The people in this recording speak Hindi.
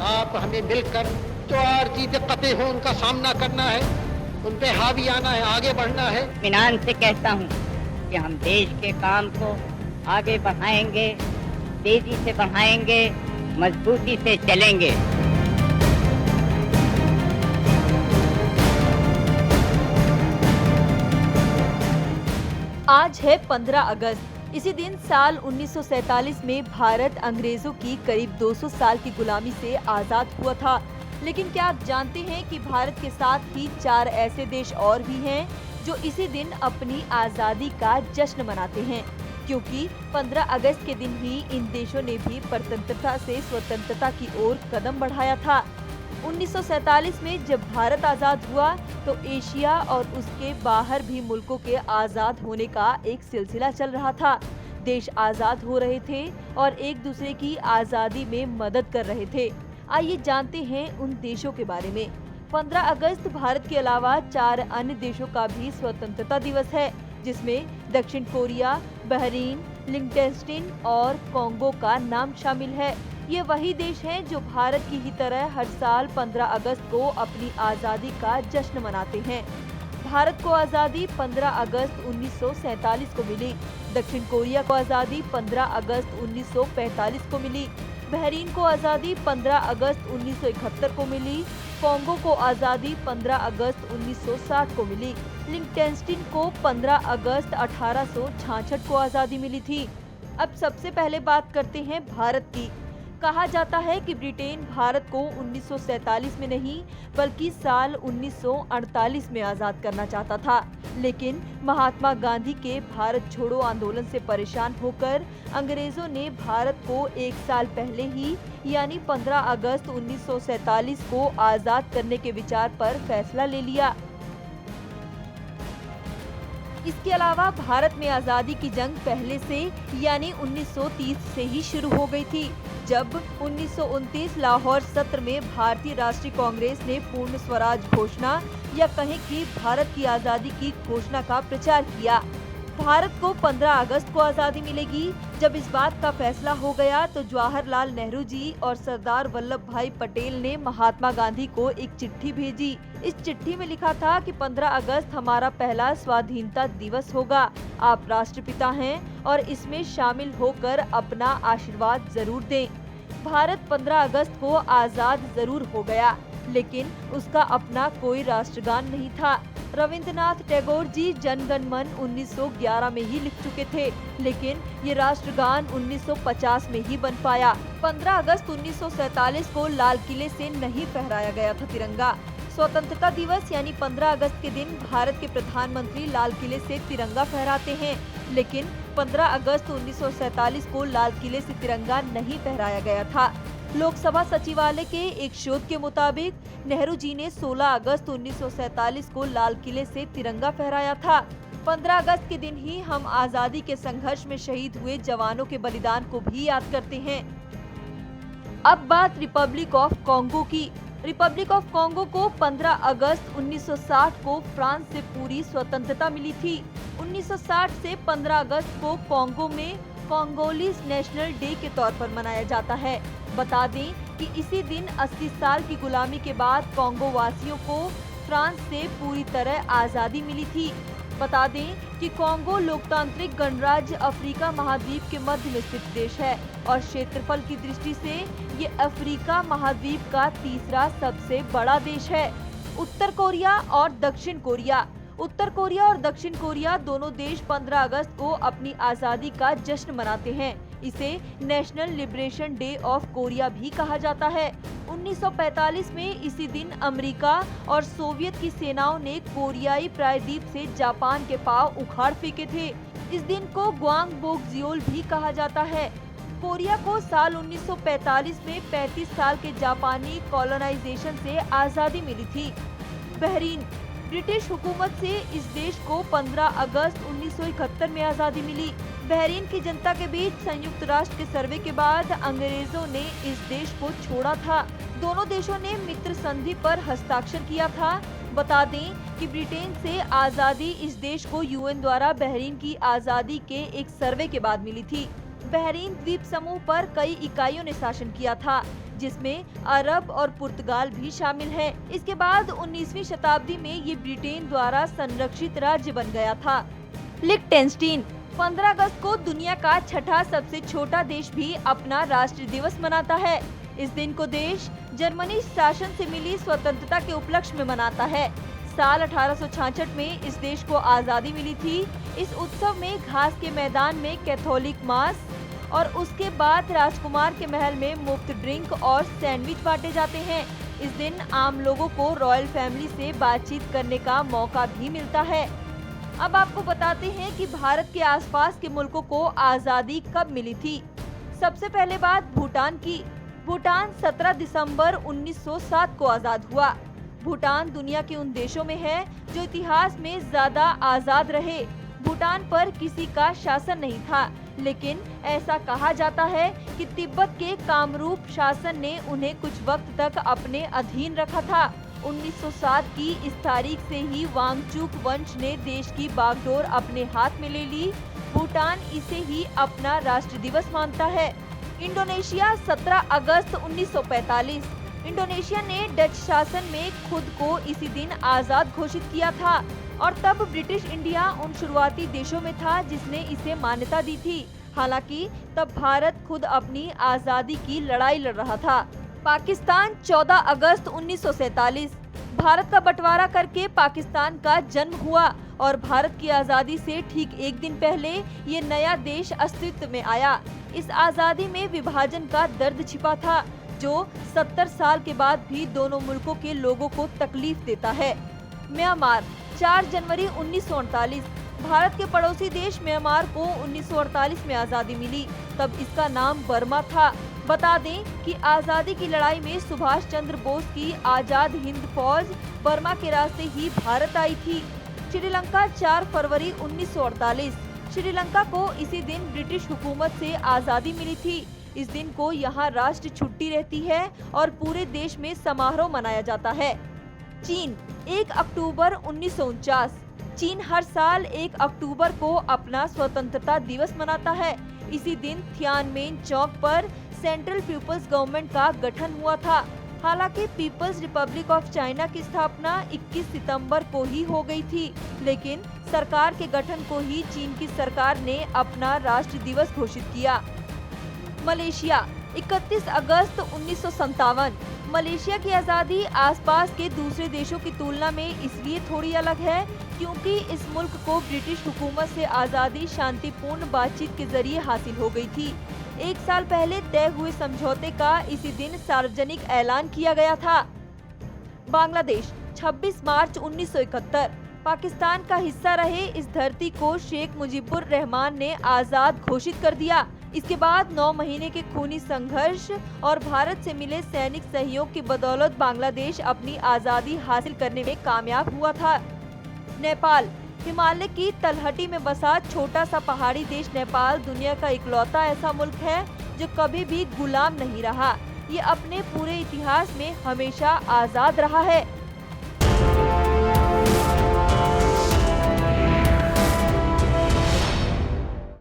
आप हमें मिलकर जो आरजी दिक्कतें हो उनका सामना करना है, उन पे हावी आना है, आगे बढ़ना है। इत्मीनान से कहता हूँ कि हम देश के काम को आगे बढ़ाएंगे, तेजी से बढ़ाएंगे, मजबूती से चलेंगे। आज है 15 अगस्त। इसी दिन साल 1947 में भारत अंग्रेजों की करीब 200 साल की गुलामी से आजाद हुआ था। लेकिन क्या आप जानते हैं कि भारत के साथ ही 4 ऐसे देश और भी हैं जो इसी दिन अपनी आजादी का जश्न मनाते हैं, क्योंकि 15 अगस्त के दिन ही इन देशों ने भी परतंत्रता से स्वतंत्रता की ओर कदम बढ़ाया था। 1947 में जब भारत आजाद हुआ तो एशिया और उसके बाहर भी मुल्कों के आजाद होने का एक सिलसिला चल रहा था। देश आजाद हो रहे थे और एक दूसरे की आजादी में मदद कर रहे थे। आइए जानते हैं उन देशों के बारे में। 15 अगस्त भारत के अलावा 4 अन्य देशों का भी स्वतंत्रता दिवस है, जिसमें दक्षिण कोरिया, बहरीन, लिechtenstein और कोंगो का नाम शामिल है। ये वही देश हैं जो भारत की ही तरह हर साल 15 अगस्त को अपनी आजादी का जश्न मनाते हैं। भारत को आजादी 15 अगस्त 1947 को मिली। दक्षिण कोरिया को आजादी 15 अगस्त 1945 को मिली। बहरीन को आजादी 15 अगस्त 1971 को मिली। कोंगो को आजादी 15 अगस्त 1960 को मिली। लिechtenstein को 15 अगस्त 1866 को आजादी मिली थी। अब सबसे पहले बात करते हैं भारत की। कहा जाता है कि ब्रिटेन भारत को 1947 में नहीं बल्कि साल 1948 में आजाद करना चाहता था, लेकिन महात्मा गांधी के भारत छोड़ो आंदोलन से परेशान होकर अंग्रेजों ने भारत को एक साल पहले ही यानी 15 अगस्त 1947 को आजाद करने के विचार पर फैसला ले लिया। इसके अलावा भारत में आजादी की जंग पहले से यानी 1930 से ही शुरू हो गई थी, जब 1929 लाहौर सत्र में भारतीय राष्ट्रीय कांग्रेस ने पूर्ण स्वराज घोषणा या कहें कि भारत की आजादी की घोषणा का प्रचार किया। भारत को 15 अगस्त को आजादी मिलेगी। जब इस बात का फैसला हो गया तो जवाहरलाल नेहरू जी और सरदार वल्लभ भाई पटेल ने महात्मा गांधी को एक चिट्ठी भेजी। इस चिट्ठी में लिखा था कि 15 अगस्त हमारा पहला स्वाधीनता दिवस होगा। आप राष्ट्रपिता हैं और इसमें शामिल होकर अपना आशीर्वाद जरूर दें। भारत 15 अगस्त को आजाद जरूर हो गया, लेकिन उसका अपना कोई राष्ट्रगान नहीं था। रविंद्रनाथ टैगोर जी जन गण मन 1911 में ही लिख चुके थे, लेकिन ये राष्ट्रगान 1950 में ही बन पाया। 15 अगस्त 1947 को लाल किले से नहीं फहराया गया था तिरंगा। स्वतंत्रता दिवस यानी 15 अगस्त के दिन भारत के प्रधानमंत्री लाल किले से तिरंगा फहराते हैं, लेकिन 15 अगस्त 1947 को लाल किले से तिरंगा नहीं फहराया गया था। लोकसभा सचिवालय के एक शोध के मुताबिक नेहरू जी ने 16 अगस्त 1947 को लाल किले से तिरंगा फहराया था। 15 अगस्त के दिन ही हम आजादी के संघर्ष में शहीद हुए जवानों के बलिदान को भी याद करते हैं। अब बात रिपब्लिक ऑफ कांगो की। रिपब्लिक ऑफ कांगो को 15 अगस्त 1960 को फ्रांस से पूरी स्वतंत्रता मिली थी। 1960 से 15 अगस्त को कांगो में कांगोलीज नेशनल डे के तौर पर मनाया जाता है। बता दें कि इसी दिन 80 साल की गुलामी के बाद कांगो वासियों को फ्रांस से पूरी तरह आजादी मिली थी। बता दें कि कांगो लोकतांत्रिक गणराज्य अफ्रीका महाद्वीप के मध्य में स्थित देश है और क्षेत्रफल की दृष्टि से ये अफ्रीका महाद्वीप का तीसरा सबसे बड़ा देश है। उत्तर कोरिया और दक्षिण कोरिया। उत्तर कोरिया और दक्षिण कोरिया दोनों देश 15 अगस्त को अपनी आजादी का जश्न मनाते हैं। इसे national liberation day of Korea भी कहा जाता है। 1945 में इसी दिन अमेरिका और सोवियत की सेनाओं ने कोरियाई प्रायद्वीप से जापान के पांव उखाड़ फेंके थे। इस दिन को ग्वांगबोकजियोल भी कहा जाता है। कोरिया को साल 1945 में 35 साल के जापानी कॉलोनाइजेशन से आजादी मिली थी। बहरीन। ब्रिटिश हुकूमत से इस देश को 15 अगस्त 1971 में आजादी मिली। बहरीन की जनता के बीच संयुक्त राष्ट्र के सर्वे के बाद अंग्रेजों ने इस देश को छोड़ा था। दोनों देशों ने मित्र संधि पर हस्ताक्षर किया था। बता दें कि ब्रिटेन से आजादी इस देश को यूएन द्वारा बहरीन की आजादी के एक सर्वे के बाद मिली थी। बहरीन द्वीप समूह पर कई इकाइयों ने शासन किया था, जिसमें अरब और पुर्तगाल भी शामिल है। इसके बाद 19वीं शताब्दी में ये ब्रिटेन द्वारा संरक्षित राज्य बन गया था। लिechtenstein 15 अगस्त को दुनिया का छठा सबसे छोटा देश भी अपना राष्ट्रीय दिवस मनाता है। इस दिन को देश जर्मनी शासन से मिली स्वतंत्रता के उपलक्ष्य में मनाता है। साल 1866 में इस देश को आजादी मिली थी। इस उत्सव में घास के मैदान में कैथोलिक मास और उसके बाद राजकुमार के महल में मुफ्त ड्रिंक और सैंडविच बांटे जाते हैं। इस दिन आम लोगों को रॉयल फैमिली से बातचीत करने का मौका भी मिलता है। अब आपको बताते हैं कि भारत के आसपास के मुल्कों को आजादी कब मिली थी। सबसे पहले बात भूटान की। भूटान 17 दिसंबर 1907 को आजाद हुआ। भूटान दुनिया के उन देशों में है जो इतिहास में ज्यादा आजाद रहे। भूटान पर किसी का शासन नहीं था, लेकिन ऐसा कहा जाता है कि तिब्बत के कामरूप शासन ने उन्हें कुछ वक्त तक अपने अधीन रखा था। 1907 की इस तारीख से ही वांगचुक वंश ने देश की बागडोर अपने हाथ में ले ली। भूटान इसे ही अपना राष्ट्र दिवस मानता है। इंडोनेशिया 17 अगस्त 1945। इंडोनेशिया ने डच शासन में खुद को इसी दिन आजाद घोषित किया था और तब ब्रिटिश इंडिया उन शुरुआती देशों में था जिसने इसे मान्यता दी थी। हालांकि तब भारत खुद अपनी आजादी की लड़ाई लड़ रहा था। पाकिस्तान 14 अगस्त 1947। भारत का बंटवारा करके पाकिस्तान का जन्म हुआ और भारत की आजादी से ठीक एक दिन पहले ये नया देश अस्तित्व में आया। इस आजादी में विभाजन का दर्द छिपा था, जो 70 साल के बाद भी दोनों मुल्कों के लोगों को तकलीफ देता है। म्यांमार 4 जनवरी 1948। भारत के पड़ोसी देश म्यांमार को 1948 में आजादी मिली। तब इसका नाम बर्मा था। बता दें कि आजादी की लड़ाई में सुभाष चंद्र बोस की आजाद हिंद फौज बर्मा के रास्ते ही भारत आई थी। श्रीलंका 4 फरवरी 1948। श्रीलंका को इसी दिन ब्रिटिश हुकूमत से आजादी मिली थी। इस दिन को यहाँ राष्ट्र छुट्टी रहती है और पूरे देश में समारोह मनाया जाता है। चीन 1 अक्टूबर 1949। चीन हर साल 1 अक्टूबर को अपना स्वतंत्रता दिवस मनाता है। इसी दिन थियानमेन चौक पर सेंट्रल पीपल्स गवर्नमेंट का गठन हुआ था। हालांकि पीपल्स रिपब्लिक ऑफ चाइना की स्थापना 21 सितंबर को ही हो गई थी, लेकिन सरकार के गठन को ही चीन की सरकार ने अपना राष्ट्र दिवस घोषित किया। मलेशिया 31 अगस्त 1957। मलेशिया की आज़ादी आसपास के दूसरे देशों की तुलना में इसलिए थोड़ी अलग है क्योंकि इस मुल्क को ब्रिटिश हुकूमत से आज़ादी शांतिपूर्ण बातचीत के जरिए हासिल हो गई थी। 1 साल पहले तय हुए समझौते का इसी दिन सार्वजनिक ऐलान किया गया था। बांग्लादेश 26 मार्च 1971। पाकिस्तान का हिस्सा रहे इस धरती को शेख मुजीबुर रहमान ने आज़ाद घोषित कर दिया। इसके बाद 9 महीने के खूनी संघर्ष और भारत से मिले सैनिक सहयोग की बदौलत बांग्लादेश अपनी आज़ादी हासिल करने में कामयाब हुआ था। नेपाल हिमालय की तलहटी में बसा छोटा सा पहाड़ी देश नेपाल दुनिया का इकलौता ऐसा मुल्क है जो कभी भी गुलाम नहीं रहा। ये अपने पूरे इतिहास में हमेशा आज़ाद रहा है।